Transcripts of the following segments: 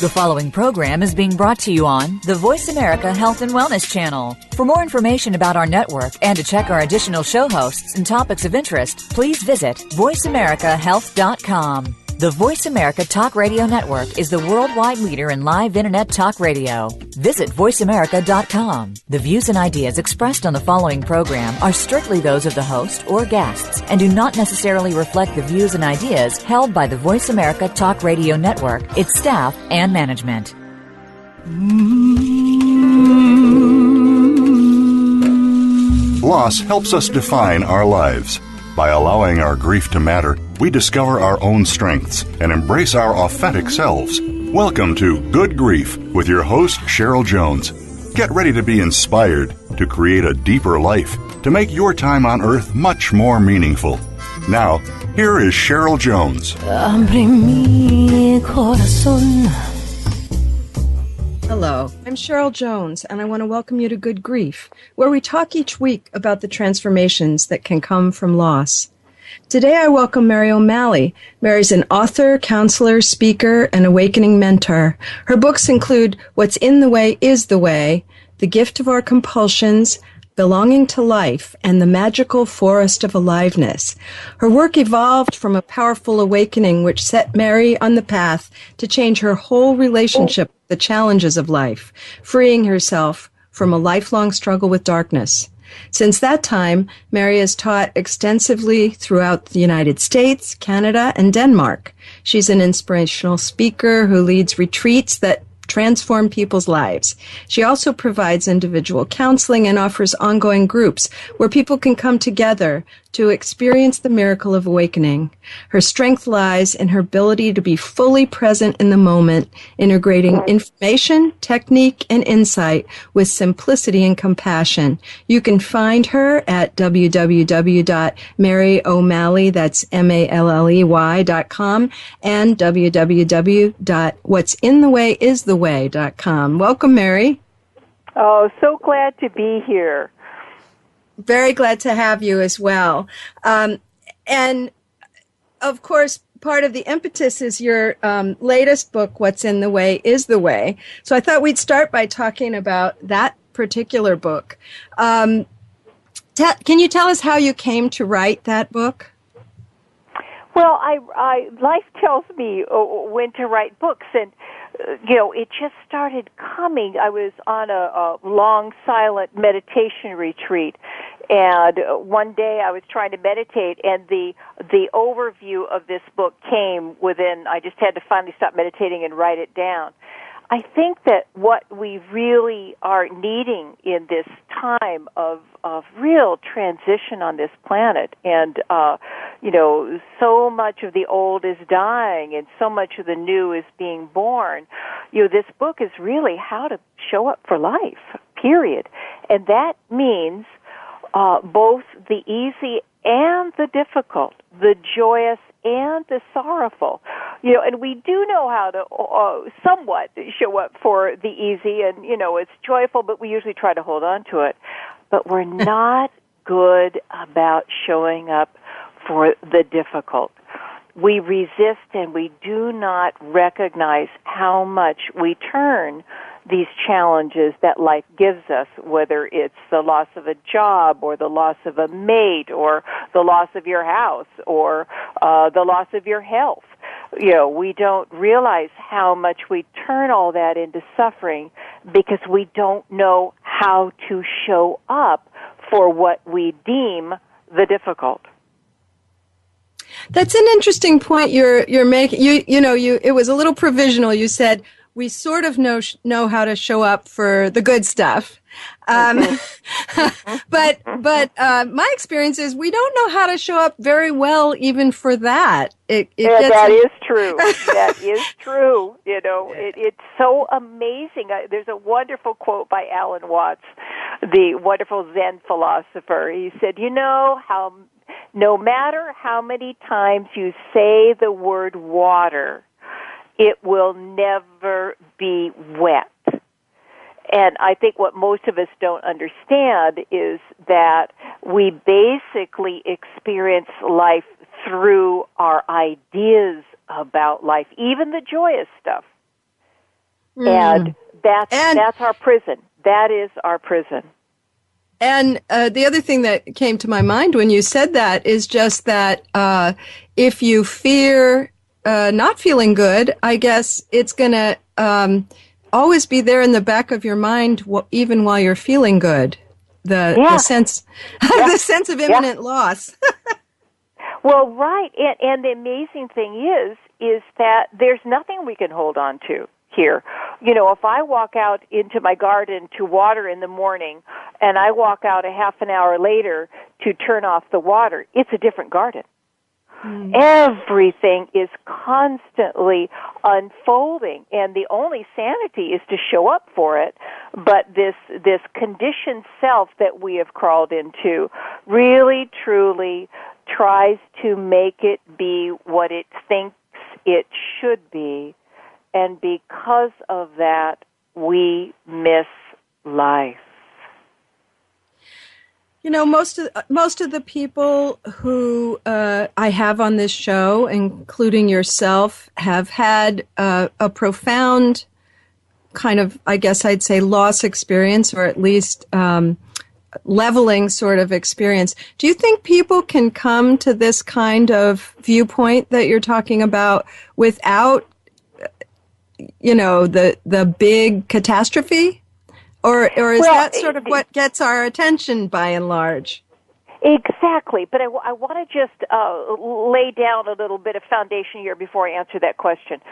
The following program is being brought to you on the Voice America Health and Wellness Channel. For more information about our network and to check our additional show hosts and topics of interest, please visit voiceamericahealth.com. The Voice America Talk Radio Network is the worldwide leader in live Internet talk radio. Visit voiceamerica.com. The views and ideas expressed on the following program are strictly those of the host or guests and do not necessarily reflect the views and ideas held by the Voice America Talk Radio Network, its staff, and management. Loss helps us define our lives. By allowing our grief to matter, we discover our own strengths and embrace our authentic selves. Welcome to Good Grief with your host, CherylJones. Get ready to be inspired to create a deeper life, to make your time on Earth much more meaningful. Now, here is CherylJones. Hello, I'm CherylJones, and I want to welcome you to Good Grief, where we talk each week about the transformations that can come from loss. Today I welcome Mary O'Malley. Mary's an author, counselor, speaker, and awakening mentor. Her books include What's in the Way is the Way, The Gift of Our Compulsions, Belonging to Life, and The Magical Forest of Aliveness. Her work evolved from a powerful awakening which set Mary on the path to change her whole relationship with the challenges of life, freeing herself from a lifelong struggle with darkness. Since that time, Mary has taught extensively throughout the United States, Canada, and Denmark. She's an inspirational speaker who leads retreats that transform people's lives. She also provides individual counseling and offers ongoing groups where people can come together to experience the miracle of awakening. Her strength lies in her ability to be fully present in the moment, integrating information, technique, and insight with simplicity and compassion. You can find her at www.maryo'malley, that's MALLEY.com, and www.what'sinthewayistheway.com. Welcome, Mary. Oh, so glad to be here. Very glad to have you as well. And, of course, part of the impetus is your latest book, What's in the Way is the Way. So I thought we'd start by talking about that particular book. Can you tell us how you came to write that book? Well, life tells me when to write books, and it just started coming. I was on a long, silent meditation retreat, and one day I was trying to meditate, and the overview of this book came within. I just had to finally stop meditating and write it down. I think that what we really are needing in this time of real transition on this planet, and so much of the old is dying and so much of the new is being born. This book is really how to show up for life, period. And that means both the easy and the difficult, the joyous and the sorrowful. And we do know how to somewhat show up for the easy, and, it's joyful, but we usually try to hold on to it. But we're not good about showing up for the difficult. We resist, and we do not recognize how much we turn these challenges that life gives us, whether it's the loss of a job or the loss of a mate or the loss of your house or the loss of your health. We don't realize how much we turn all that into suffering because we don't know how to show up for what we deem the difficult. That's an interesting point you're making. It was a little provisional. You said we sort of know how to show up for the good stuff. But my experience is we don't know how to show up very well even for that. That is true. That is true. It's so amazing. There's a wonderful quote by Alan Watts, the wonderful Zen philosopher. He said, how no matter how many times you say the word water, it will never be wet. And I think what most of us don't understand is that we basically experience life through our ideas about life, even the joyous stuff. And that's our prison. That is our prison. And the other thing that came to my mind when you said that is just that if you fear not feeling good, I guess it's going to always be there in the back of your mind, even while you're feeling good. The sense, the sense of imminent loss. Well, right, and the amazing thing is that there's nothing we can hold on to here. You know, if I walk out into my garden to water in the morning, and I walk out a half an hour later to turn off the water, it's a different garden. Everything is constantly unfolding, and the only sanity is to show up for it. But this conditioned self that we have crawled into really, truly tries to make it be what it thinks it should be, and because of that, we miss life. You know, most of the people who I have on this show, including yourself, have had a profound kind of, I guess I'd say, loss experience, or at least leveling sort of experience. Do you think people can come to this kind of viewpoint that you're talking about without, you know, the big catastrophe? Or is that sort of what gets our attention by and large? Exactly, but I want to just lay down a little bit of foundation here before I answer that question.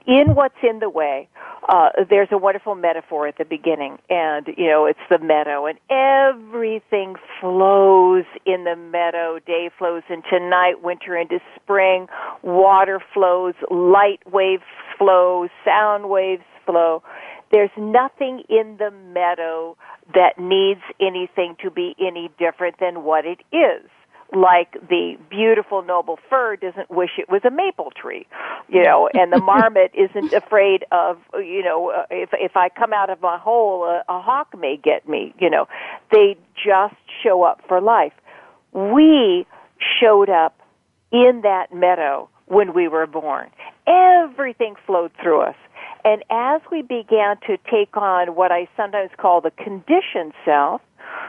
In What's in the Way, there's a wonderful metaphor at the beginning, and, you know, it's the meadow, and everything flows in the meadow. Day flows into night, winter into spring, water flows, light waves flow, sound waves flow. There's nothing in the meadow that needs anything to be any different than what it is. Like the beautiful noble fir doesn't wish it was a maple tree, you know, and the marmot isn't afraid of, you know, if I come out of my hole, a hawk may get me, you know. They just show up for life. We showed up in that meadow when we were born. Everything flowed through us. And as we began to take on what I sometimes call the conditioned self,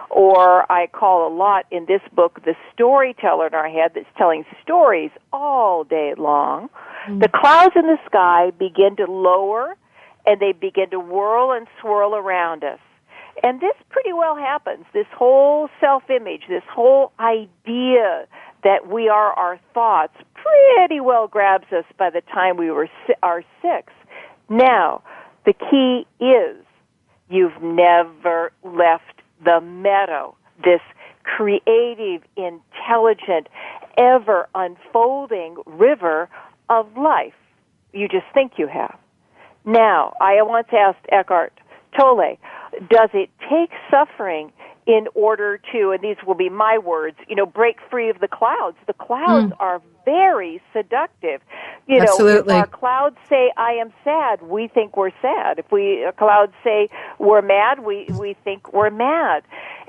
or I call a lot in this book the storyteller in our head that's telling stories all day long, the clouds in the sky begin to lower and they begin to whirl and swirl around us. And this pretty well happens. This whole self-image, this whole idea that we are our thoughts pretty well grabs us by the time we are 6. Now, the key is you've never left the meadow, this creative, intelligent, ever-unfolding river of life. You just think you have. Now, I once asked Eckhart Tolle, does it take suffering in order to, and these will be my words, you know, break free of the clouds? The clouds are very seductive. You Absolutely. know, if our clouds say, I am sad, we think we're sad. If clouds say we're mad, we think we're mad.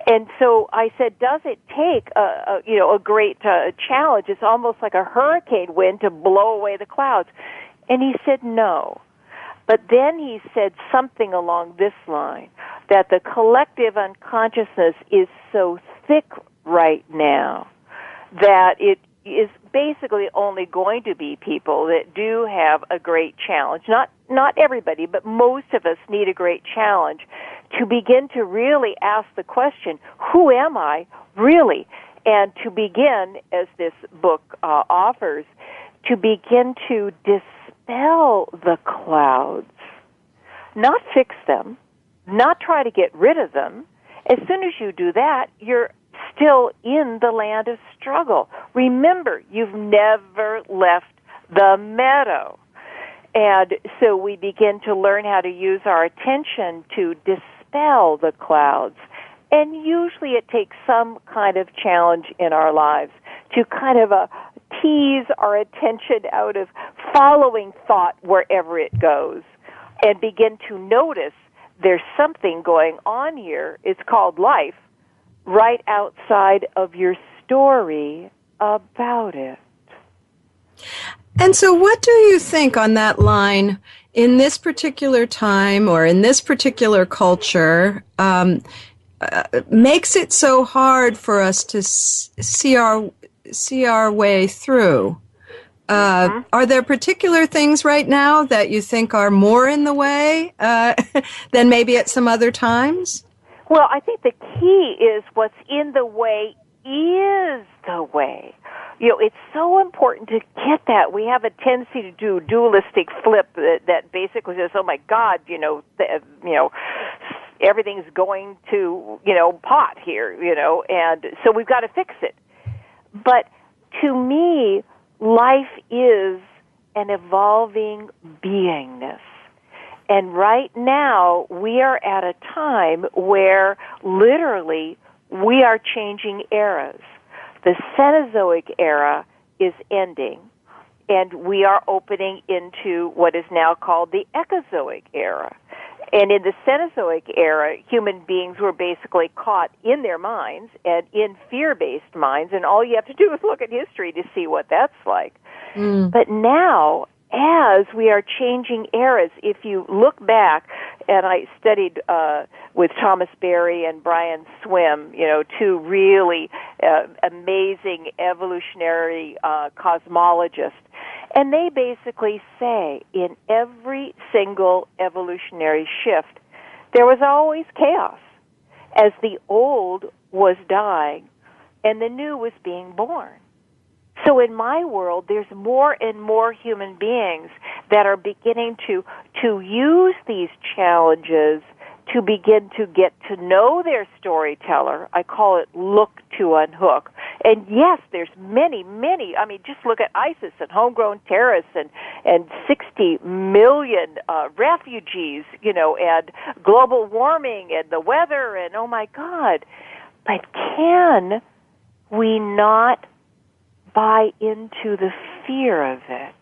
And so I said, does it take a great challenge? It's almost like a hurricane wind to blow away the clouds. And he said, no. But then he said something along this line, that the collective unconsciousness is so thick right now that it is basically only going to be people that do have a great challenge. Not everybody, but most of us need a great challenge to begin to really ask the question, who am I really? And to begin, as this book offers, to begin to dispel the clouds, not fix them, not try to get rid of them. As soon as you do that, you're still in the land of struggle. Remember, you've never left the meadow. And so we begin to learn how to use our attention to dispel the clouds. And usually it takes some kind of challenge in our lives to kind of tease our attention out of following thought wherever it goes and begin to notice there's something going on here. It's called life, right outside of your story about it. And so what do you think on that line in this particular time or in this particular culture makes it so hard for us to see our way through. Are there particular things right now that you think are more in the way than maybe at some other times? Well, I think the key is what's in the way is the way. It's so important to get that. We have a tendency to do dualistic flip that basically says, "Oh my God, everything's going to pot here," and so we've got to fix it. But to me, life is an evolving beingness. And right now, we are at a time where literally we are changing eras. The Cenozoic era is ending, and we are opening into what is now called the Echozoic era. And in the Cenozoic era, human beings were basically caught in their minds and in fear-based minds, and all you have to do is look at history to see what that's like. But now, as we are changing eras, if you look back, and I studied with Thomas Berry and Brian Swim, two really amazing evolutionary cosmologists, and they basically say in every single evolutionary shift, there was always chaos as the old was dying and the new was being born. So in my world, there's more and more human beings that are beginning to use these challenges to begin to get to know their storyteller. I call it look to unhook. And yes, there's many, just look at ISIS and homegrown terrorists and 60 million refugees, and global warming and the weather and oh my God. But can we not buy into the fear of it?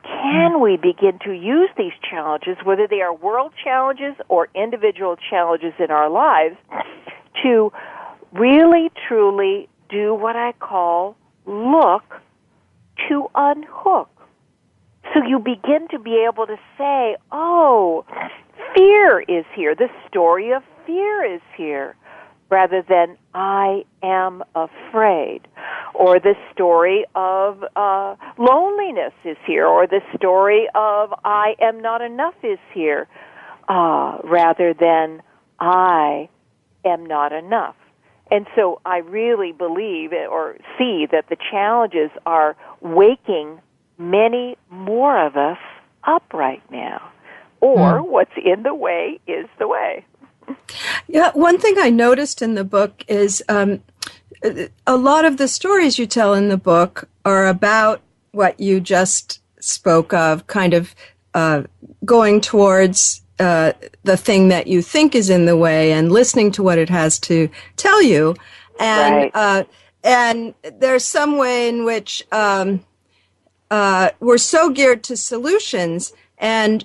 Can we begin to use these challenges, whether they are world challenges or individual challenges in our lives, to really, truly do what I call look to unhook? So you begin to be able to say, oh, fear is here. The story of fear is here, rather than I am afraid. Or the story of loneliness is here, or the story of I am not enough is here, rather than I am not enough. And so I really believe or see that the challenges are waking many more of us up right now. Or what's in the way is the way. Yeah, one thing I noticed in the book is a lot of the stories you tell in the book are about what you just spoke of, kind of going towards the thing that you think is in the way and listening to what it has to tell you. And and there's some way in which we're so geared to solutions. And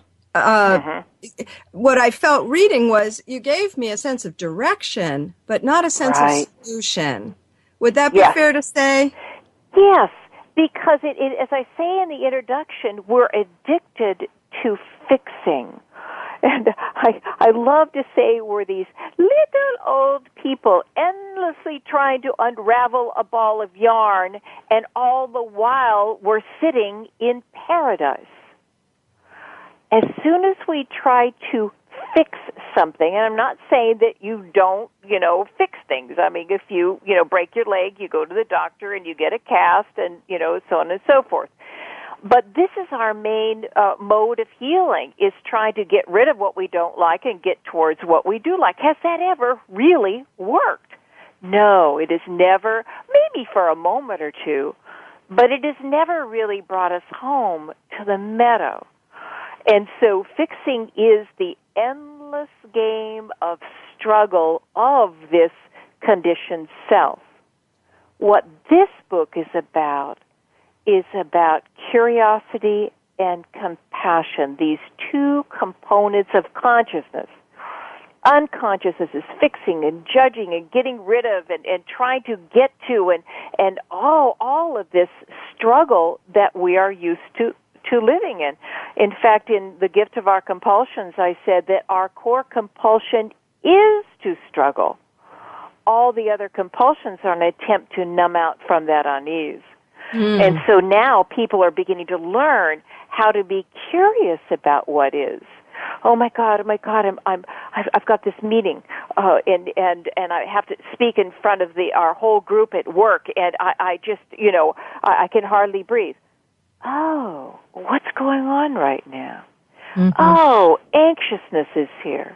what I felt reading was you gave me a sense of direction, but not a sense of solution. Would that be fair to say? Yes, because it, as I say in the introduction, we're addicted to fixing. And I love to say we're these little old people endlessly trying to unravel a ball of yarn, and all the while we're sitting in paradise. As soon as we try to fix something, and I'm not saying that you don't, fix things. I mean, if you, break your leg, you go to the doctor and you get a cast and, so on and so forth. But this is our main mode of healing, is trying to get rid of what we don't like and get towards what we do like. Has that ever really worked? No, it has never, maybe for a moment or two, but it has never really brought us home to the meadow. And so fixing is the endless game of struggle of this conditioned self. What this book is about curiosity and compassion, these two components of consciousness. Unconsciousness is fixing and judging and getting rid of and trying to get to and all of this struggle that we are used to to living in. In fact, in The Gift of Our Compulsions, I said that our core compulsion is to struggle. All the other compulsions are an attempt to numb out from that unease. And so now people are beginning to learn how to be curious about what is. Oh my God! I've got this meeting, and I have to speak in front of our whole group at work, and I just, I can hardly breathe. Oh, what's going on right now? Oh, anxiousness is here.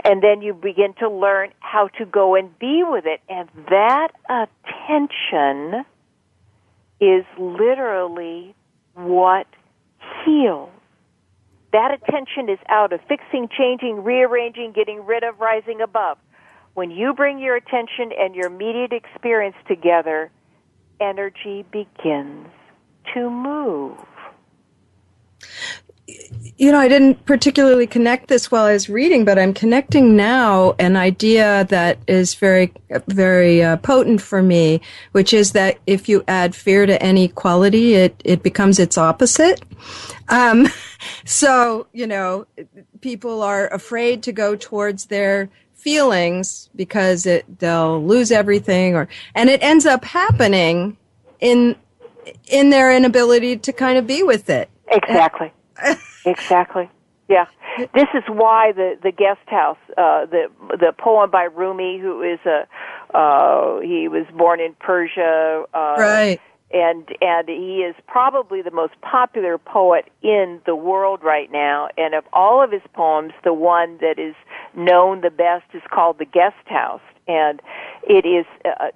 And then you begin to learn how to go and be with it. And that attention is literally what heals. That attention is out of fixing, changing, rearranging, getting rid of, rising above. When you bring your attention and your immediate experience together, energy begins to move. I didn't particularly connect this while I was reading, but I'm connecting now an idea that is very, very potent for me, which is that if you add fear to any quality, it becomes its opposite. So, people are afraid to go towards their feelings because they'll lose everything, and it ends up happening in their inability to kind of be with it. Exactly. Exactly. Yeah. This is why the Guest House, the poem by Rumi, who is he was born in Persia, right. And he is probably the most popular poet in the world right now. And of all of his poems, the one that is known the best is called The Guest House. And it is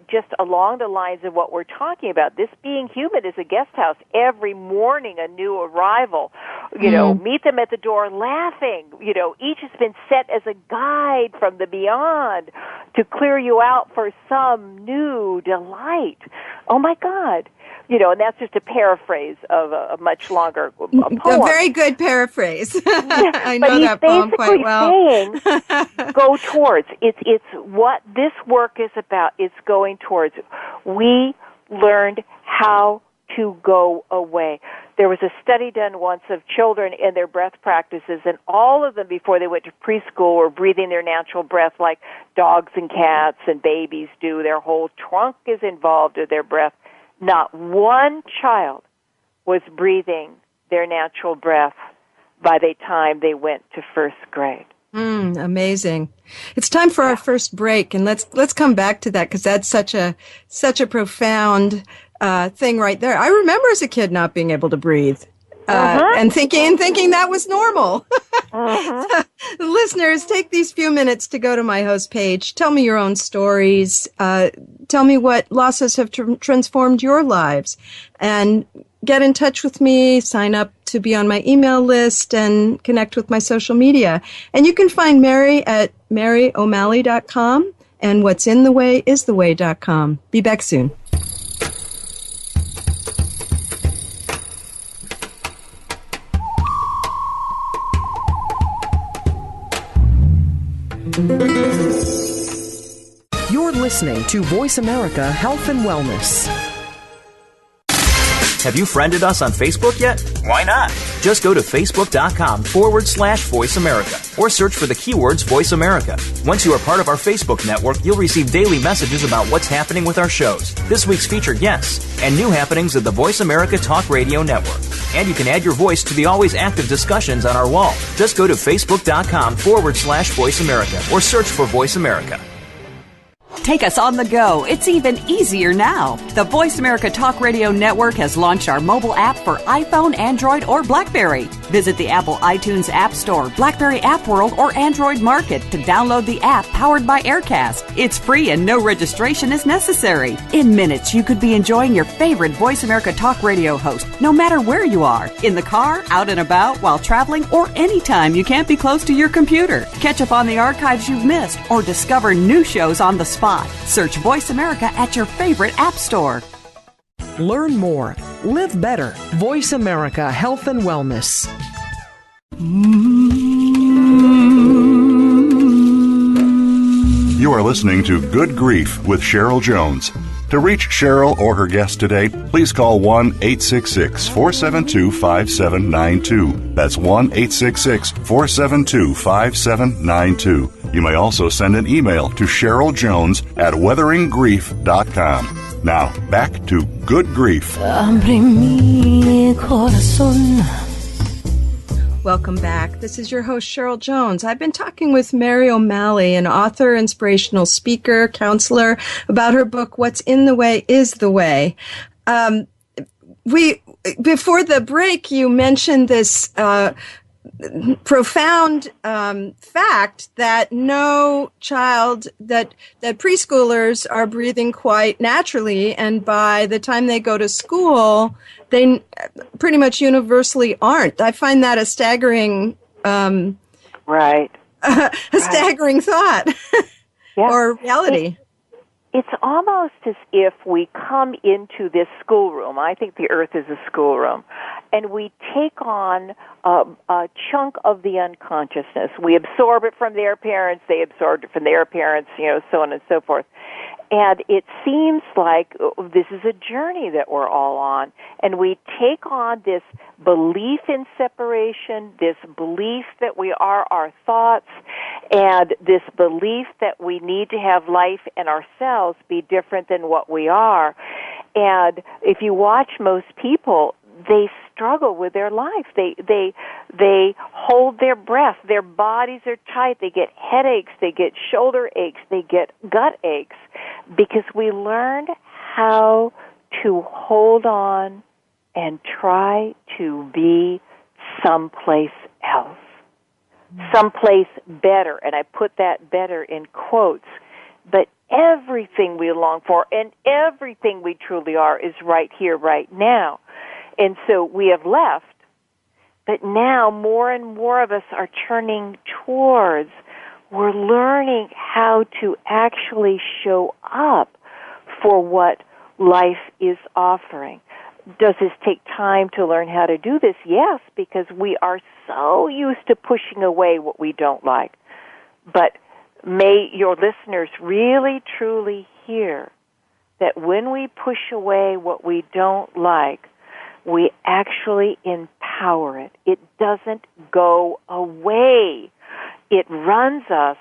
just along the lines of what we're talking about. This being human is a guest house. Every morning, a new arrival. Meet them at the door laughing. Each has been set as a guide from the beyond to clear you out for some new delight. Oh, my God. And that's just a paraphrase of a much longer poem. A very good paraphrase. I know that poem quite well. Saying, go towards. It's what this work is about. It's going towards. We learned how to go away. There was a study done once of children and their breath practices, and all of them before they went to preschool were breathing their natural breath like dogs and cats and babies do. Their whole trunk is involved in their breath. Not one child was breathing their natural breath by the time they went to first grade. Amazing. It's time for our first break, and let's come back to that because that's such a profound thing right there. I remember as a kid not being able to breathe. And thinking that was normal. Listeners, take these few minutes to go to my host page. Tell me your own stories. Tell me what losses have transformed your lives. And get in touch with me, sign up to be on my email list, and connect with my social media. And you can find Mary at maryo'malley.com and what'sinthewayistheway.com. Be back soon. You're listening to Voice America Health and Wellness. Have you friended us on Facebook yet? Why not? Just go to facebook.com/Voice America or search for the keywords Voice America. Once you are part of our Facebook network, you'll receive daily messages about what's happening with our shows, this week's featured guests, and new happenings of the Voice America Talk Radio Network. And you can add your voice to the always active discussions on our wall. Just go to facebook.com/Voice America or search for Voice America. Take us on the go. It's even easier now. The Voice America Talk Radio Network has launched our mobile app for iPhone, Android, or BlackBerry. Visit the Apple iTunes App Store, BlackBerry App World, or Android Market to download the app powered by Aircast. It's free and no registration is necessary. In minutes, you could be enjoying your favorite Voice America Talk Radio host, no matter where you are, in the car, out and about, while traveling, or anytime you can't be close to your computer. Catch up on the archives you've missed or discover new shows on the spot. Search Voice America at your favorite app store. Learn more. Live better. Voice America Health and Wellness. You are listening to Good Grief with Cheryl Jones. To reach Cheryl or her guest today, please call 1-866-472-5792. That's 1-866-472-5792. You may also send an email to CherylJones@weatheringgrief.com. Now, back to Good Grief. Welcome back. This is your host, Cheryl Jones. I've been talking with Mary O'Malley, an author, inspirational speaker, counselor, about her book, What's in the Way is the Way. Before the break, you mentioned this profound fact that no child, that preschoolers are breathing quite naturally, and by the time they go to school, they pretty much universally aren't. I find that a staggering, staggering thought or reality. It's almost as if we come into this schoolroom. I think the earth is a schoolroom. And we take on a chunk of the unconsciousness. We absorb it from their parents. They absorbed it from their parents, so on and so forth. And it seems like this is a journey that we're all on. And we take on this belief in separation, this belief that we are our thoughts, and this belief that we need to have life and ourselves be different than what we are. And if you watch most people, they struggle with their life. They hold their breath. Their bodies are tight. They get headaches. They get shoulder aches. They get gut aches because we learned how to hold on and try to be someplace else, someplace better. And I put that better in quotes. But everything we long for and everything we truly are is right here, right now. And so we have left, but now more and more of us are turning towards, we're learning how to actually show up for what life is offering. Does this take time to learn how to do this? Yes, because we are so used to pushing away what we don't like. But may your listeners really, truly hear that when we push away what we don't like, we actually empower it. It doesn't go away. It runs us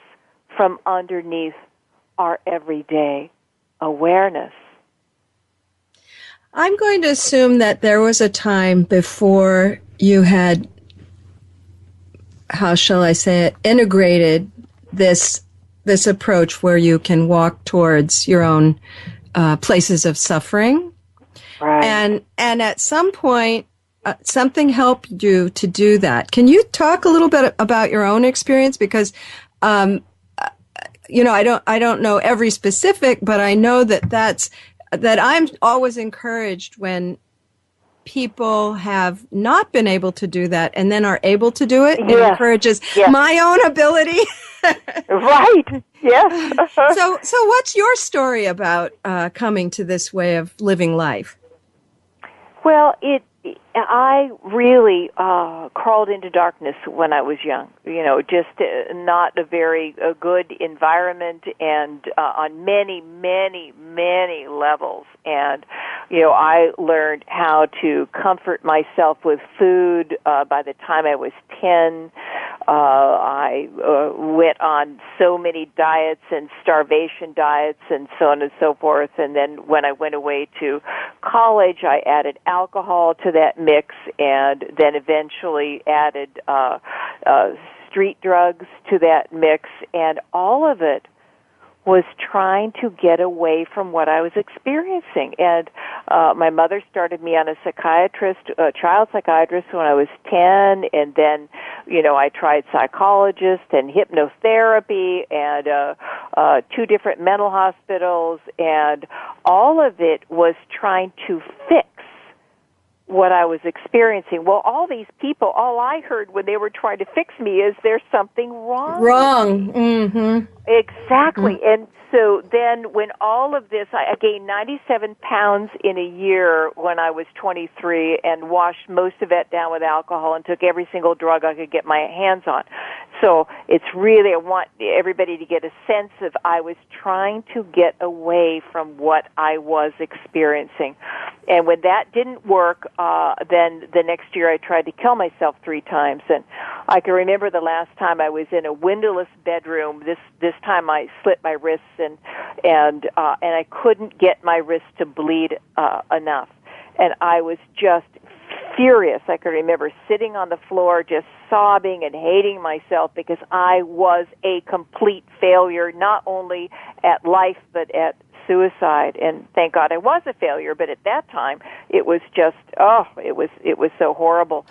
from underneath our everyday awareness. I'm going to assume that there was a time before you had, how shall I say it, integrated this approach where you can walk towards your own places of suffering. Right. And at some point, something helped you to do that. Can you talk a little bit about your own experience? Because, I don't know every specific, but I know that I'm always encouraged when people have not been able to do that and then are able to do it. It encourages my own ability. Right. Yes. So what's your story about coming to this way of living life? Well, I really crawled into darkness when I was young. Just not a very good environment, and on many, many, many levels. And I learned how to comfort myself with food by the time I was 10. I went on so many diets and starvation diets and so on and so forth. And then when I went away to college, I added alcohol to that mix, and then eventually added street drugs to that mix, and all of it was trying to get away from what I was experiencing. And my mother started me on a child psychiatrist when I was 10, and then, I tried psychologists and hypnotherapy and 2 different mental hospitals, and all of it was trying to fix what I was experiencing. Well, all these people, all I heard when they were trying to fix me is there's something wrong. Mm-hmm. Exactly. Mm-hmm. And so then when all of this, I gained 97 pounds in a year when I was 23 and washed most of it down with alcohol and took every single drug I could get my hands on. So it's really, I want everybody to get a sense of I was trying to get away from what I was experiencing. And when that didn't work, then the next year I tried to kill myself 3 times. And I can remember the last time I was in a windowless bedroom. This time I slit my wrists, and I couldn't get my wrists to bleed enough. And I was just furious. I can remember sitting on the floor just sobbing and hating myself because I was a complete failure, not only at life but at suicide. And thank God I was a failure, but at that time it was just, it was so horrible.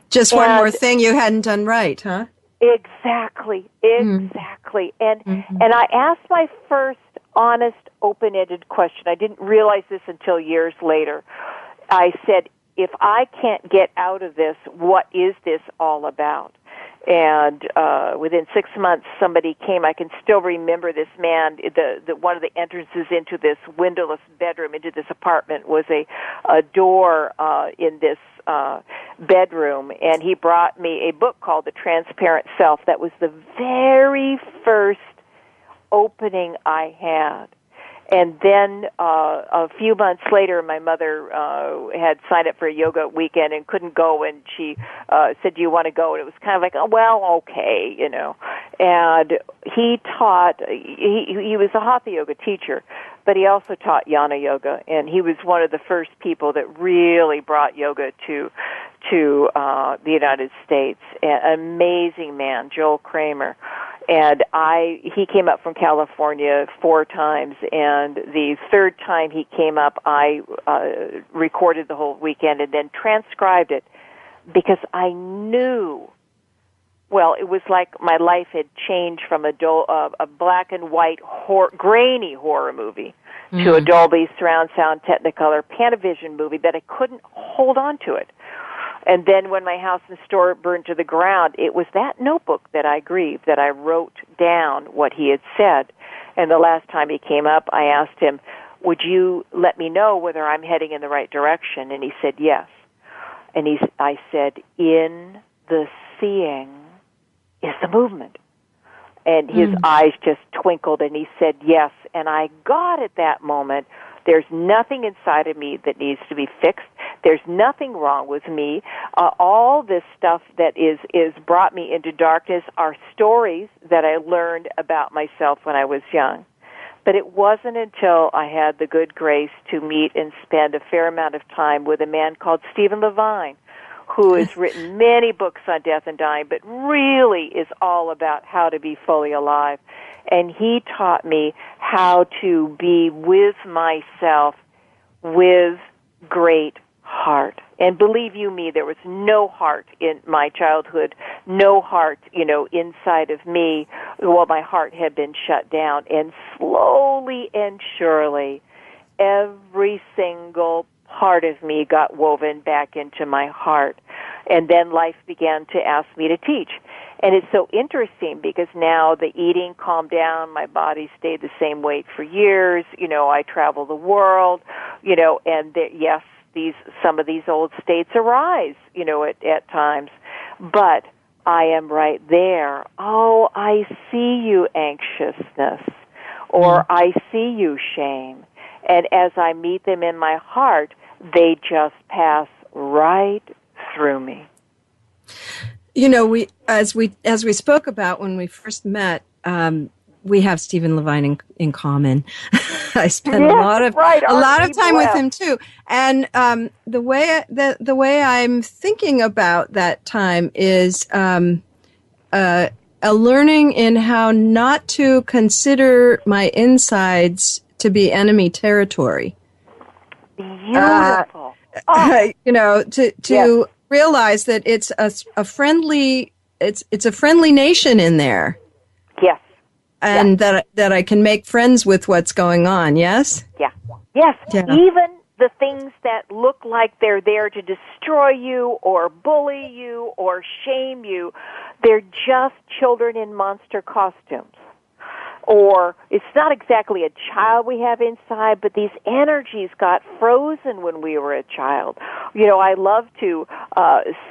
Just one more thing you hadn't done right, huh? Exactly. And I asked my first honest, open-ended question. I didn't realize this until years later. I said, if I can't get out of this, what is this all about? And within 6 months, somebody came. I can still remember this man. The one of the entrances into this windowless bedroom, into this apartment, was a door in this bedroom, and he brought me a book called The Transparent Self. That was the very first opening I had. And then a few months later, my mother had signed up for a yoga weekend and couldn't go, and she said, "Do you want to go?" And it was kind of like, "Oh, well, okay, you know." And he taught. He was a hatha yoga teacher, but he also taught jnana yoga, and he was one of the first people that really brought yoga to the United States. An amazing man, Joel Kramer. And he came up from California 4 times, and the 3rd time he came up, I recorded the whole weekend and then transcribed it because I knew, well, it was like my life had changed from a black and white, grainy horror movie to a Dolby surround sound Technicolor Panavision movie that I couldn't hold on to it. And then when my house and store burned to the ground, it was that notebook that I grieved, that I wrote down what he had said. And the last time he came up, I asked him, "Would you let me know whether I'm heading in the right direction?" And he said, "Yes." And I said, "In the seeing is the movement." And his eyes just twinkled, and he said, "Yes." And I got at that moment, there's nothing inside of me that needs to be fixed. There's nothing wrong with me. All this stuff that is brought me into darkness are stories that I learned about myself when I was young. But it wasn't until I had the good grace to meet and spend a fair amount of time with a man called Stephen Levine, who has written many books on death and dying, but really is all about how to be fully alive. And he taught me how to be with myself with great heart. And believe you me, there was no heart in my childhood, no heart, inside of me. Well, my heart had been shut down. And slowly and surely, every single part of me got woven back into my heart. And then life began to ask me to teach. And it's so interesting because now the eating calmed down, my body stayed the same weight for years, I travel the world, and yes, some of these old states arise, at times. But I am right there. Oh, I see you, anxiousness, or I see you, shame. And as I meet them in my heart, they just pass right through me. We as we spoke about when we first met, we have Stephen Levine in common. I spent a lot of time with him too. And the way I'm thinking about that time is a learning in how not to consider my insides to be enemy territory. Beautiful. To realize that it's a friendly nation in there. Yes. And that I can make friends with what's going on, yes? Yeah. Yes. Yeah. Even the things that look like they're there to destroy you or bully you or shame you, they're just children in monster costumes. or it's not exactly a child we have inside, but these energies got frozen when we were a child. I love to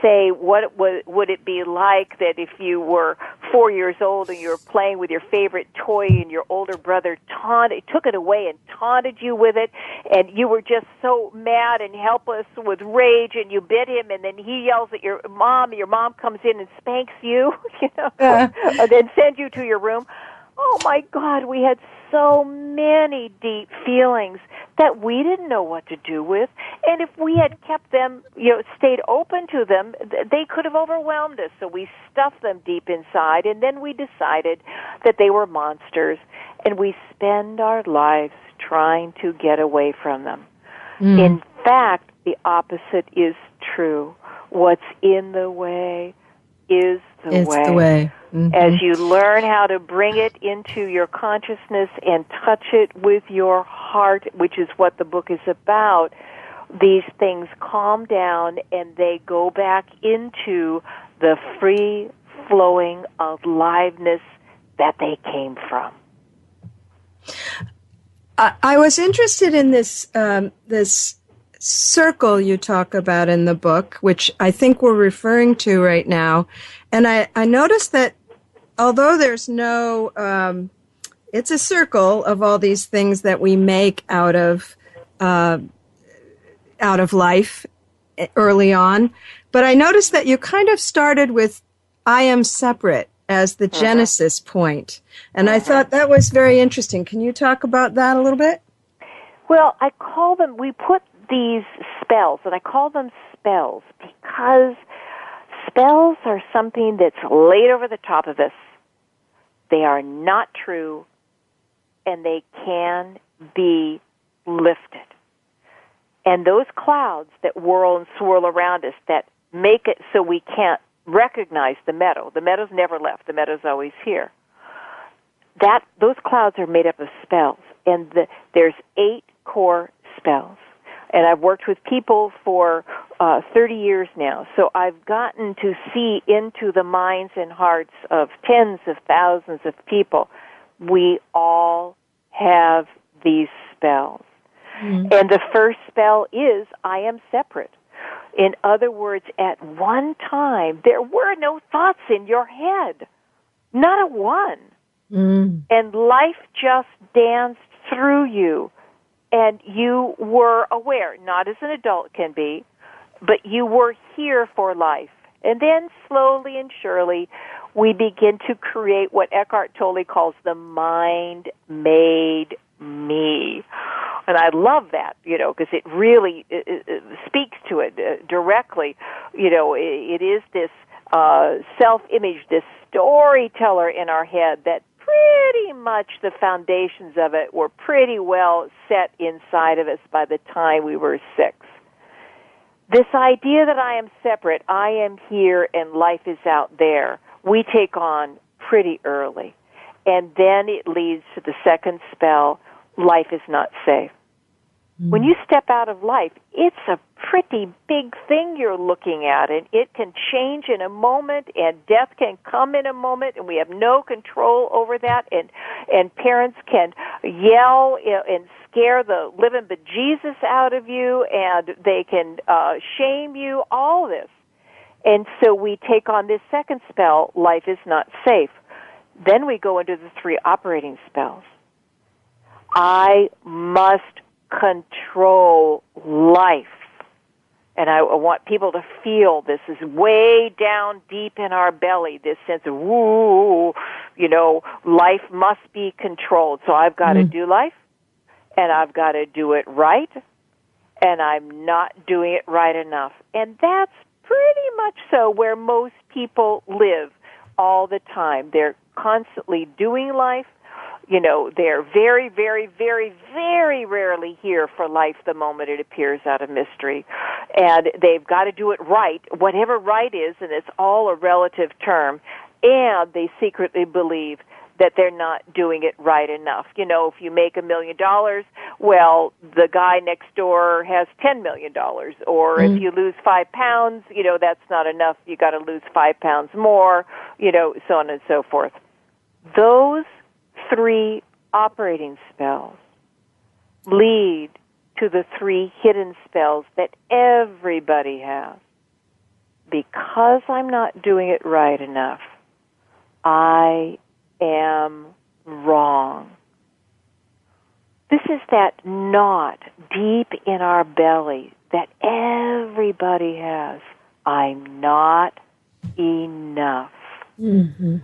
say, what would it be like that if you were 4 years old and you were playing with your favorite toy and your older brother took it away and taunted you with it, and you were just so mad and helpless with rage, and you bit him, and then he yells at your mom, and your mom comes in and spanks you, and then sends you to your room. Oh, my God, we had so many deep feelings that we didn't know what to do with. And if we had kept them, stayed open to them, they could have overwhelmed us. So we stuffed them deep inside, and then we decided that they were monsters, and we spend our lives trying to get away from them. In fact, the opposite is true. What's in the way is the way. The way. Mm-hmm. As you learn how to bring it into your consciousness and touch it with your heart, which is what the book is about, these things calm down and they go back into the free-flowing aliveness that they came from. I was interested in this this circle you talk about in the book, which I think we're referring to right now. And I noticed that although there's no, it's a circle of all these things that we make out of life early on. But I noticed that you kind of started with I am separate as the genesis point. And I thought that was very interesting. Can you talk about that a little bit? Well, we put these spells, and I call them spells because spells are something that's laid over the top of us. They are not true, and they can be lifted. And those clouds that whirl and swirl around us that make it so we can't recognize the meadow. The meadow's never left. The meadow's always here. Those clouds are made up of spells, and there's 8 core spells. And I've worked with people for 30 years now, so I've gotten to see into the minds and hearts of tens of thousands of people. We all have these spells. Mm-hmm. And the first spell is, I am separate. In other words, at one time, there were no thoughts in your head. Not a one. Mm. And life just danced through you. And you were aware, not as an adult can be, but you were here for life. And then slowly and surely, we begin to create what Eckhart Tolle calls the mind-made me. And I love that, because it really speaks to it directly. It is this self-image, this storyteller in our head that pretty much the foundations of it were pretty well set inside of us by the time we were 6. This idea that I am separate, I am here, and life is out there, we take on pretty early. And then it leads to the second spell, life is not safe. When you step out of life, it's a pretty big thing you're looking at, and it can change in a moment, and death can come in a moment, and we have no control over that, and parents can yell and scare the living bejesus out of you, and they can shame you, all this. And so we take on this second spell, life is not safe. Then we go into the 3 operating spells. I must control life. And I want people to feel this is way down deep in our belly, this sense of, woo, life must be controlled. So I've got to do life, and I've got to do it right, and I'm not doing it right enough. And that's pretty much so where most people live all the time. They're constantly doing life. They're very, very, very, very rarely here for life the moment it appears out of mystery. And they've got to do it right, whatever right is, and it's all a relative term. And they secretly believe that they're not doing it right enough. If you make $1 million, well, the guy next door has $10 million. Or if you lose 5 pounds, that's not enough. You got to lose 5 pounds more, so on and so forth. Those 3 operating spells lead to the 3 hidden spells that everybody has. Because I'm not doing it right enough, I am wrong. This is that knot deep in our belly that everybody has. I'm not enough. Mm-hmm.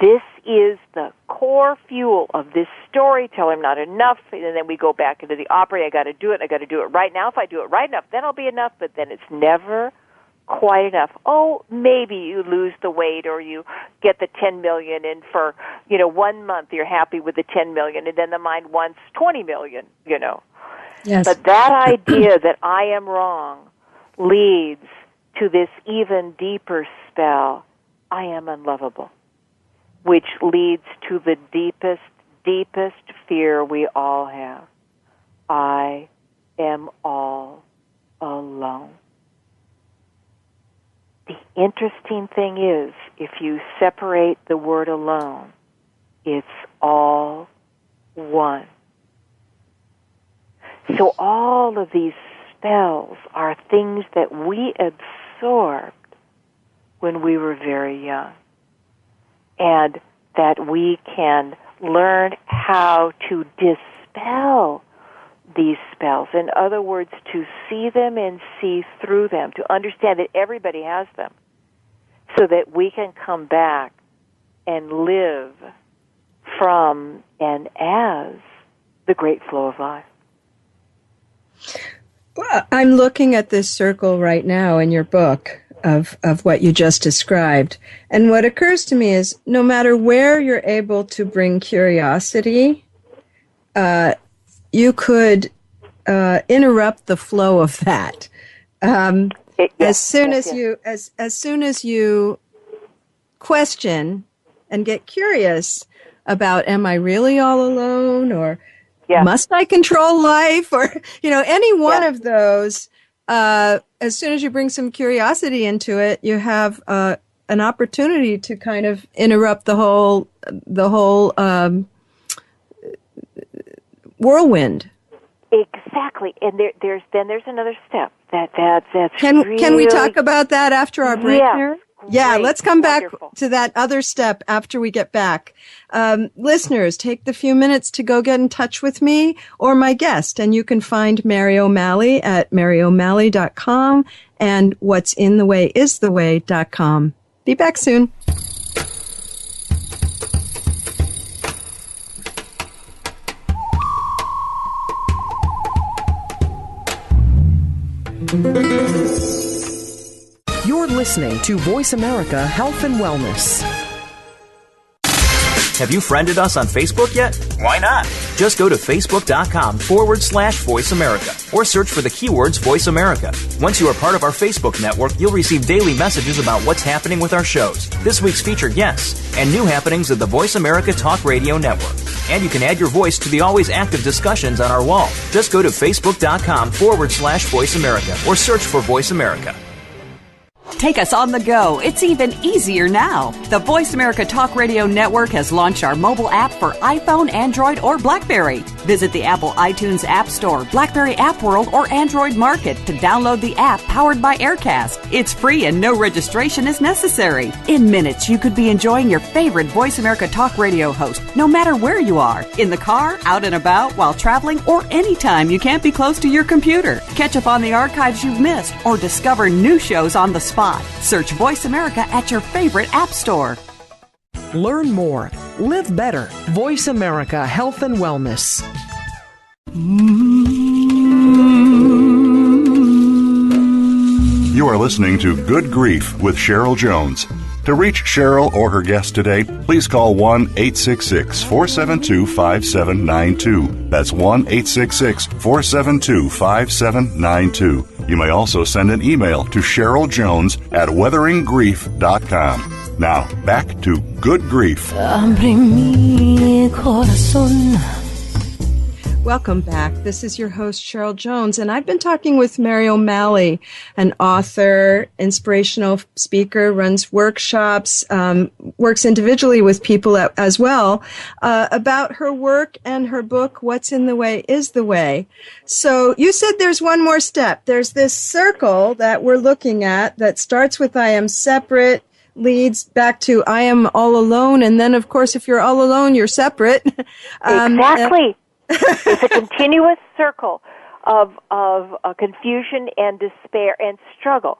This is the core fuel of this storyteller. I'm not enough. And then we go back into the opera. I got to do it. I got to do it right now. If I do it right enough, then I'll be enough. But then it's never quite enough. Oh, maybe you lose the weight or you get the 10 million and for, 1 month you're happy with the 10 million and then the mind wants 20 million, Yes. But that idea that I am wrong leads to this even deeper spell, I am unlovable, which leads to the deepest, deepest fear we all have. I am all alone. The interesting thing is, if you separate the word alone, it's all one. So all of these spells are things that we absorbed when we were very young, and that we can learn how to dispel these spells. In other words, to see them and see through them, to understand that everybody has them, so that we can come back and live from and as the great flow of life. Well, I'm looking at this circle right now in your book of what you just described. And what occurs to me is no matter where you're able to bring curiosity, you could interrupt the flow of that. As soon as you question and get curious about, am I really all alone, or must I control life, or any one of those, as soon as you bring some curiosity into it, you have an opportunity to kind of interrupt the whole whirlwind. Exactly, and there's another step that's can we talk about that after our break here? Yeah, let's come back to that other step after we get back. Listeners, take the few minutes to go get in touch with me or my guest, and you can find Mary O'Malley at maryo'malley.com and what'sinthewayistheway.com. Be back soon. You're listening to Voice America Health and Wellness. Have you friended us on Facebook yet? Why not? Just go to facebook.com/Voice America or search for the keywords Voice America. Once you are part of our Facebook network, you'll receive daily messages about what's happening with our shows, this week's featured guests, and new happenings of the Voice America Talk Radio Network. And you can add your voice to the always active discussions on our wall. Just go to facebook.com/Voice America or search for Voice America. Take us on the go. It's even easier now. The Voice America Talk Radio Network has launched our mobile app for iPhone, Android, or BlackBerry. Visit the Apple iTunes App Store, BlackBerry App World, or Android Market to download the app powered by Aircast. It's free and no registration is necessary. In minutes, you could be enjoying your favorite Voice America Talk Radio host, no matter where you are. In the car, out and about, while traveling, or anytime you can't be close to your computer. Catch up on the archives you've missed or discover new shows on the spot. Search Voice America at your favorite app store. Learn more. Live better. Voice America Health and Wellness. You are listening to Good Grief with Cheryl Jones. To reach Cheryl or her guest today, please call 1-866-472-5792. That's 1-866-472-5792. You may also send an email to CherylJones at weatheringgrief.com. Now, back to Good Grief. Welcome back. This is your host, Cheryl Jones, and I've been talking with Mary O'Malley, an author, inspirational speaker, runs workshops, works individually with people as well, about her work and her book, What's in the Way is the Way. So you said there's one more step. There's this circle that we're looking at that starts with I am separate, leads back to I am all alone, and then, of course, if you're all alone, you're separate. Exactly. It's a continuous circle of confusion and despair and struggle.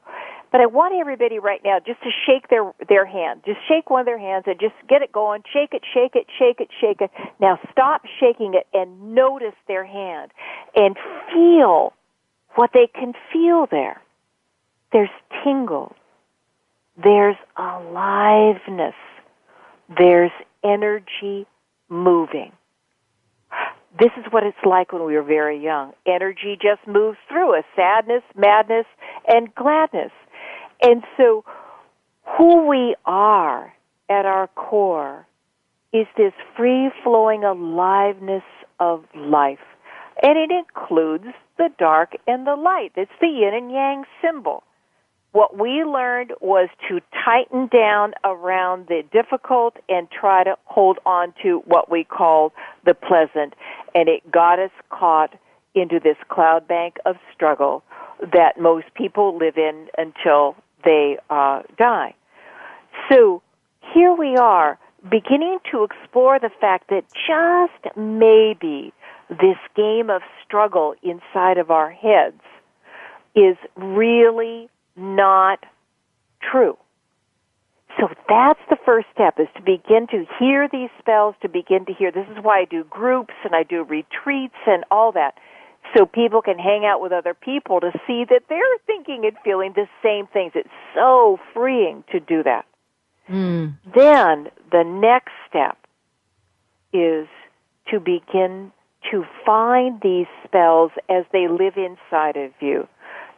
But I want everybody right now just to shake their hand. Just shake one of their hands and just get it going. Shake it, shake it, shake it, shake it. Now stop shaking it and notice their hand and feel what they can feel there. There's tingles. There's aliveness. There's energy moving. This is what it's like when we were very young. Energy just moves through us, sadness, madness, and gladness. And so who we are at our core is this free-flowing aliveness of life. And it includes the dark and the light. It's the yin and yang symbol. What we learned was to tighten down around the difficult and try to hold on to what we call the pleasant. And it got us caught into this cloud bank of struggle that most people live in until they die. So here we are, beginning to explore the fact that just maybe this game of struggle inside of our heads is really not true. So that's the first step, is to begin to hear these spells, to begin to hear. This is why I do groups and I do retreats and all that, so people can hang out with other people to see that they're thinking and feeling the same things. It's so freeing to do that. Then the next step is to begin to find these spells as they live inside of you.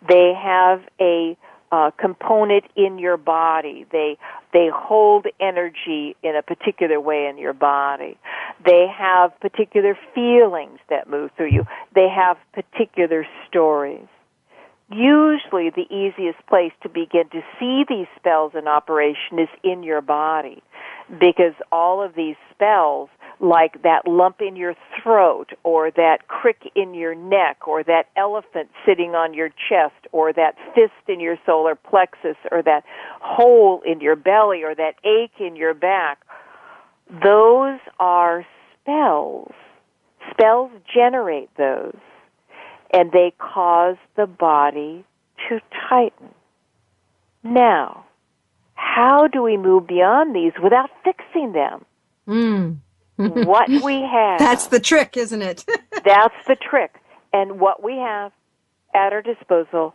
They have a component in your body. They hold energy in a particular way in your body. They have particular feelings that move through you. They have particular stories. Usually the easiest place to begin to see these spells in operation is in your body, because all of these spells, like that lump in your throat, or that crick in your neck, or that elephant sitting on your chest, or that fist in your solar plexus, or that hole in your belly, or that ache in your back, those are spells. Spells generate those, and they cause the body to tighten. Now, how do we move beyond these without fixing them? What we have. That's the trick, isn't it? That's the trick. And what we have at our disposal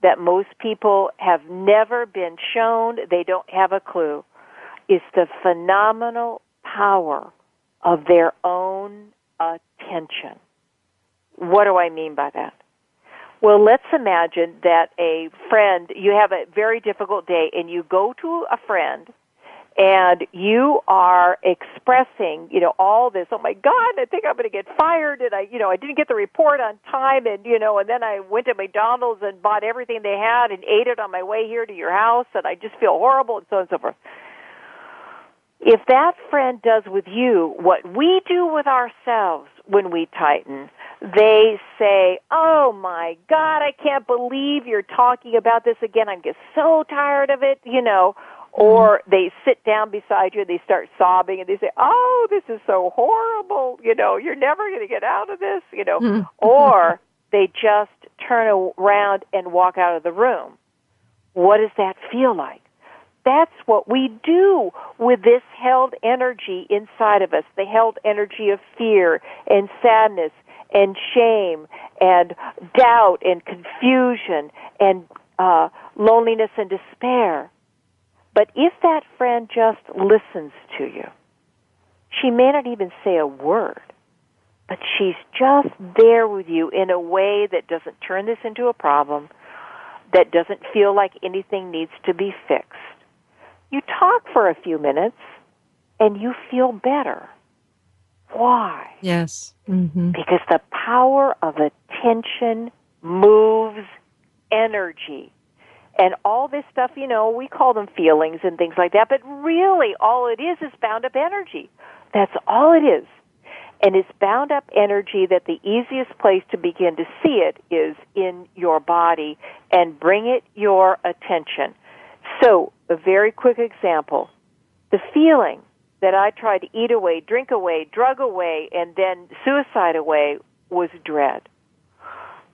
that most people have never been shown, they don't have a clue, is the phenomenal power of their own attention. What do I mean by that? Well, let's imagine that a friend, you have a very difficult day, and you go to a friend, and you are expressing, all this, oh my God, I think I'm going to get fired, and I didn't get the report on time, and then I went to McDonald's and bought everything they had and ate it on my way here to your house, and I just feel horrible, and so on and so forth. If that friend does with you what we do with ourselves when we tighten, they say, oh my God, I can't believe you're talking about this again. I'm just so tired of it, Or they sit down beside you and they start sobbing and they say, oh, this is so horrible, you're never going to get out of this, Or they just turn around and walk out of the room. What does that feel like? That's what we do with this held energy inside of us, the held energy of fear and sadness and shame and doubt and confusion and loneliness and despair. But if that friend just listens to you, she may not even say a word, but she's just there with you in a way that doesn't turn this into a problem, that doesn't feel like anything needs to be fixed. You talk for a few minutes, and you feel better. Why? Yes. Mm-hmm. Because the power of attention moves energy. And all this stuff, we call them feelings and things like that, but really all it is bound up energy. That's all it is. And it's bound up energy that the easiest place to begin to see it is in your body, and bring it your attention. So, a very quick example. The feeling that I tried to eat away, drink away, drug away, and then suicide away was dread.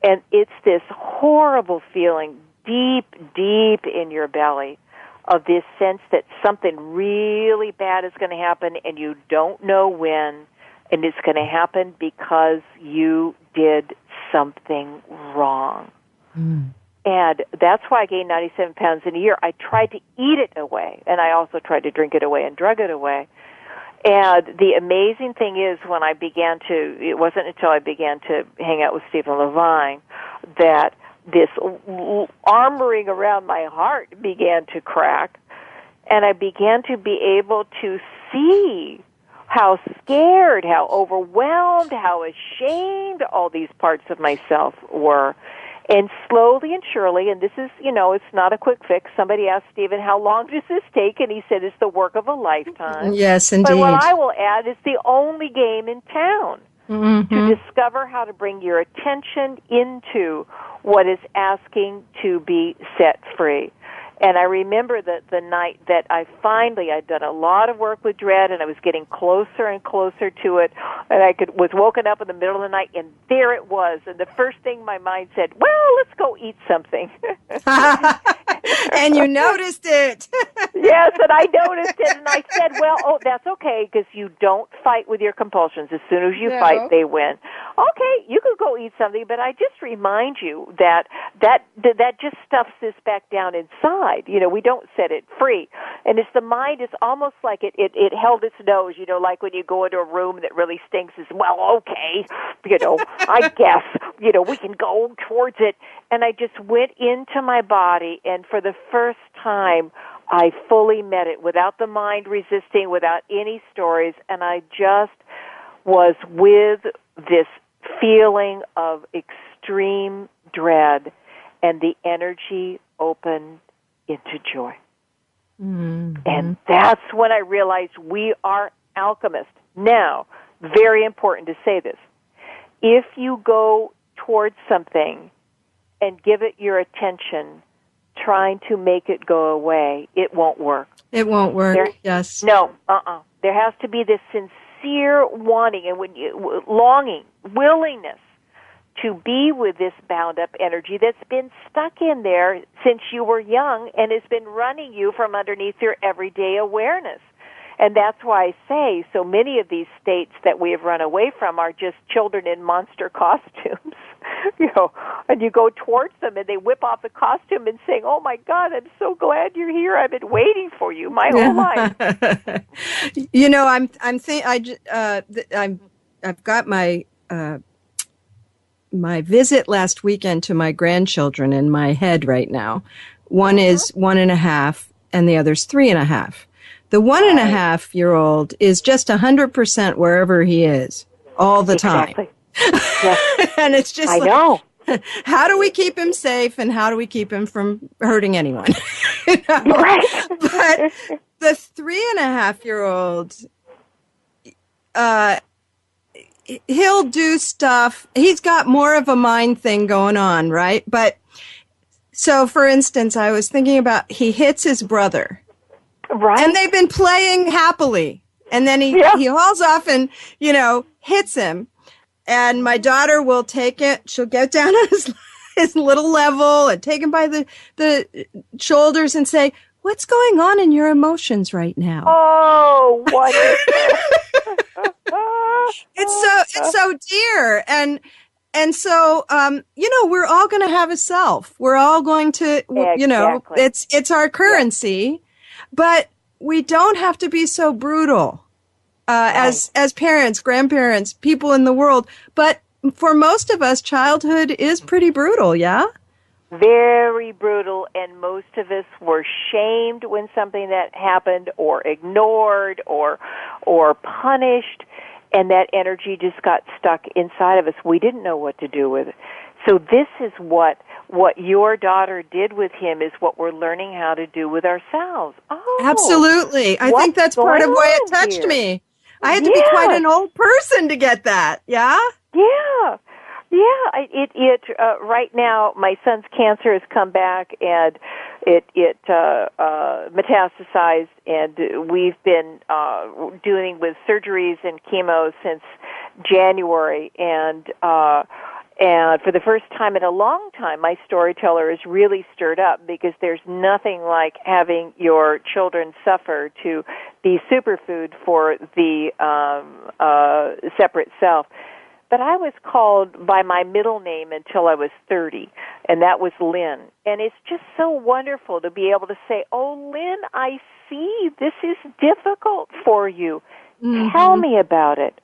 And it's this horrible feeling deep, deep in your belly of this sense that something really bad is going to happen and you don't know when. And it's going to happen because you did something wrong. Mm. And that's why I gained 97 pounds in a year. I tried to eat it away, and I also tried to drink it away and drug it away. And the amazing thing is, it wasn't until I began to hang out with Stephen Levine that this armoring around my heart began to crack, and I began to be able to see how scared, how overwhelmed, how ashamed all these parts of myself were. And slowly and surely, and this is, it's not a quick fix. Somebody asked Stephen, how long does this take? And he said, it's the work of a lifetime. Yes, indeed. But what I will add is the only game in town to discover how to bring your attention into what is asking to be set free. And I remember the night that I'd done a lot of work with dread, and I was getting closer and closer to it, and was woken up in the middle of the night, and there it was. And the first thing my mind said, well, let's go eat something. And you noticed it. Yes, and I noticed it, and I said, well, that's okay, because you don't fight with your compulsions. As soon as you fight, they win. Okay, you could go eat something, but I just remind you that just stuffs this back down inside. We don't set it free. And it's the mind, it's almost like it held its nose, like when you go into a room that really stinks, is, well, okay, I guess, we can go towards it. And I just went into my body, and for the first time, I fully met it without the mind resisting, without any stories, and I just was with this feeling of extreme dread, and the energy opened into joy. Mm-hmm. And that's when I realized we are alchemists. Now, very important to say this. If you go towards something and give it your attention, trying to make it go away, it won't work. It won't work, yes. No, There has to be this sincere wanting and longing, willingness to be with this bound-up energy that's been stuck in there since you were young and has been running you from underneath your everyday awareness. And that's why I say so many of these states that we have run away from are just children in monster costumes. And you go towards them and they whip off the costume and say, oh my God, I'm so glad you're here. I've been waiting for you my whole life. I've got my visit last weekend to my grandchildren in my head right now. One is 1.5 and the other's 3.5. The 1.5-year-old is just 100% wherever he is all the time. Exactly. Yes. And it's just I know. How do we keep him safe and how do we keep him from hurting anyone? Right. But the 3.5-year-old, he'll do stuff. He's got more of a mind thing going on, right? But so, for instance, I was thinking about he hits his brother. Right. And they've been playing happily. And then he hauls off and, hits him. And my daughter will take it. She'll get down on his little level and take him by the shoulders and say, what's going on in your emotions right now? Oh, wonderful. It's so dear. And so, we're all going to have a self. We're all going to, Exactly. it's our currency, but we don't have to be so brutal. As parents, grandparents, people in the world. But for most of us, childhood is pretty brutal, yeah? Very brutal, and most of us were shamed when something that happened or ignored or punished. and that energy just got stuck inside of us. We didn't know what to do with it. So this is what your daughter did with him is what we're learning how to do with ourselves. Oh, absolutely. I think that's part of why it touched me. I had to be quite an old person to get that. Yeah? Yeah. Yeah, right now my son's cancer has come back and it metastasized, and we've been dealing with surgeries and chemo since January, and for the first time in a long time, my storyteller is really stirred up, because there's nothing like having your children suffer to be superfood for the separate self. But I was called by my middle name until I was 30, and that was Lynn. And it's just so wonderful to be able to say, oh, Lynn, I see this is difficult for you. Mm-hmm. Tell me about it.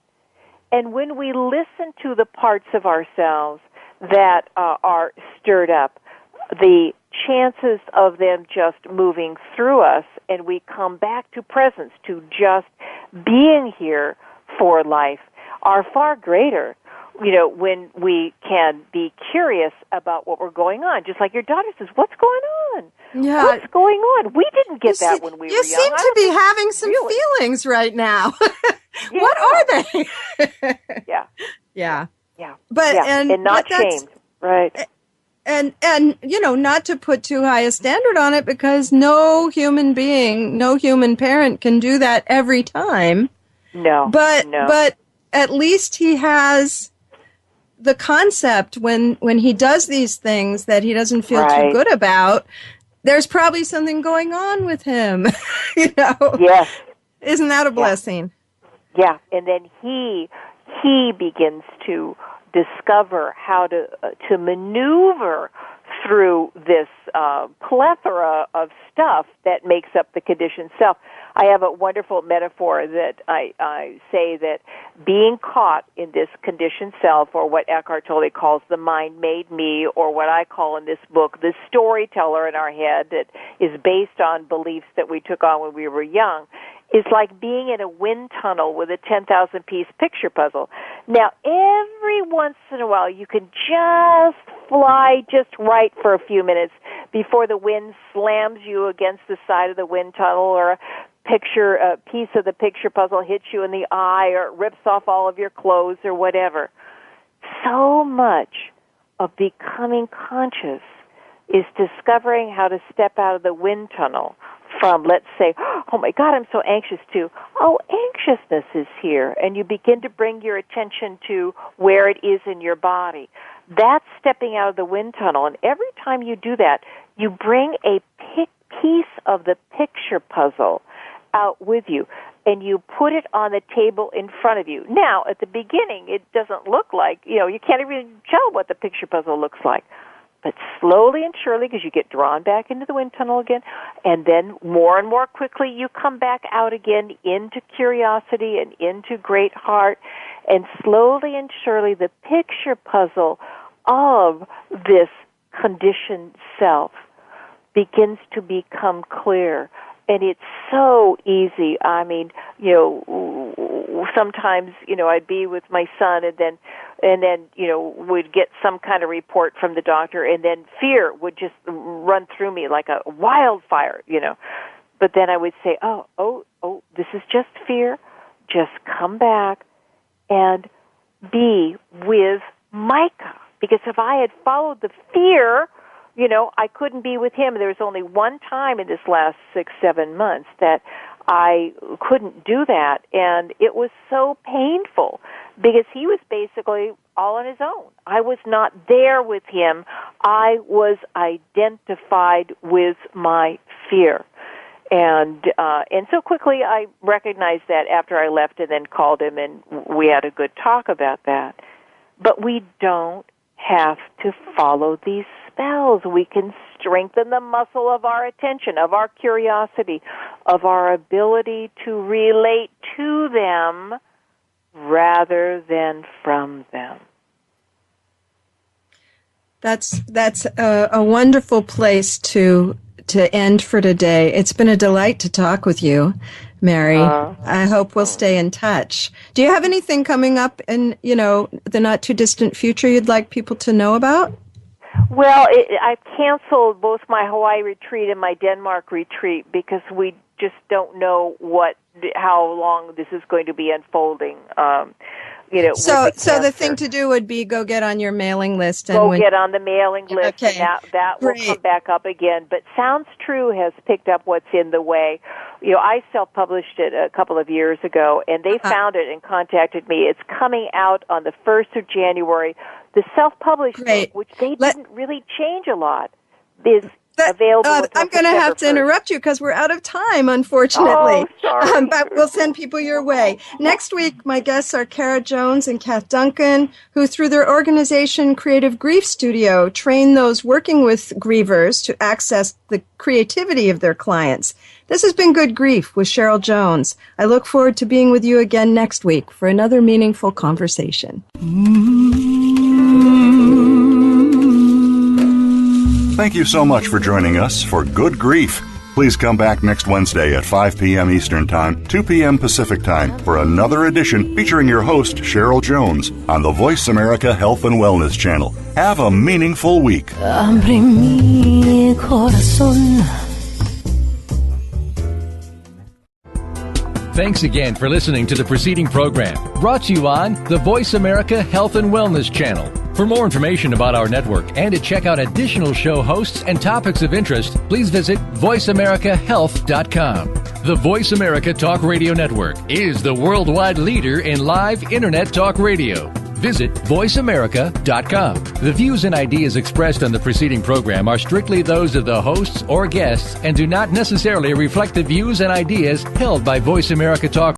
And when we listen to the parts of ourselves that are stirred up, the chances of them just moving through us, and we come back to presence, to just being here for life, are far greater, when we can be curious about what we're going on. Just like your daughter says, what's going on? Yeah. What's going on? We didn't get that when we were young. You seem to be having some feelings right now. Yeah. What are they? Yeah. Yeah. Yeah. But, yeah. And not shamed. Right. And not to put too high a standard on it, because no human being, no human parent can do that every time. No. But at least he has the concept when he does these things that he doesn't feel too good about. There's probably something going on with him. Yes. Isn't that a blessing? Yeah. And then he begins to discover how to maneuver through this plethora of stuff that makes up the conditioned self. I have a wonderful metaphor that I say that being caught in this conditioned self, or what Eckhart Tolle calls the mind-made me, or what I call in this book the storyteller in our head that is based on beliefs that we took on when we were young, is like being in a wind tunnel with a 10,000-piece picture puzzle. Now, every once in a while, you can just fly just right for a few minutes before the wind slams you against the side of the wind tunnel, or a piece of the picture puzzle hits you in the eye, or it rips off all of your clothes, or whatever. So much of becoming conscious is discovering how to step out of the wind tunnel from, let's say, oh my God, I'm so anxious, to, oh, anxiousness is here, and you begin to bring your attention to where it is in your body. That's stepping out of the wind tunnel, and every time you do that, you bring a piece of the picture puzzle out with you, and you put it on the table in front of you. Now, at the beginning, it doesn't look like, you can't even tell what the picture puzzle looks like. But slowly and surely, because you get drawn back into the wind tunnel again, and then more and more quickly you come back out again into curiosity and into great heart, and slowly and surely the picture puzzle of this conditioned self begins to become clear. And it's so easy. I mean, sometimes, I'd be with my son, and then, we'd get some kind of report from the doctor, and then fear would just run through me like a wildfire, But then I would say, oh, this is just fear. Just come back and be with Micah. Because if I had followed the fear, I couldn't be with him. There was only one time in this last 6-7 months that I couldn't do that, and it was so painful because he was basically all on his own. I was not there with him. I was identified with my fear. And so quickly I recognized that after I left, and then called him, and we had a good talk about that. But we don't have to follow these spells. We can strengthen the muscle of our attention, of our curiosity, of our ability to relate to them rather than from them. That's a wonderful place to end for today. It's been a delight to talk with you. Mary. I hope we'll stay in touch. Do you have anything coming up in, the not too distant future you'd like people to know about? Well, I've canceled both my Hawaii retreat and my Denmark retreat because we just don't know how long this is going to be unfolding. So the thing to do would be go get on your mailing list. And get on the mailing list, okay. and that will come back up again. But Sounds True has picked up what's in the way. I self-published it a couple of years ago, and they found it and contacted me. It's coming out on the 1st of January. The self-published book, which they didn't really change a lot, is available. I'm going to have to interrupt you because we're out of time, unfortunately. Oh, sorry. But we'll send people your way. Next week, my guests are CherylJones and Kath Duncan, who through their organization Creative Grief Studio train those working with grievers to access the creativity of their clients. This has been Good Grief with CherylJones. I look forward to being with you again next week for another meaningful conversation. Thank you so much for joining us for Good Grief. Please come back next Wednesday at 5 p.m. Eastern Time, 2 p.m. Pacific Time for another edition featuring your host, CherylJones, on the Voice America Health and Wellness Channel. Have a meaningful week. Thanks again for listening to the preceding program, brought to you on the Voice America Health and Wellness Channel. For more information about our network and to check out additional show hosts and topics of interest, please visit voiceamericahealth.com. The Voice America Talk Radio Network is the worldwide leader in live Internet talk radio. Visit voiceamerica.com. The views and ideas expressed on the preceding program are strictly those of the hosts or guests and do not necessarily reflect the views and ideas held by Voice America Talk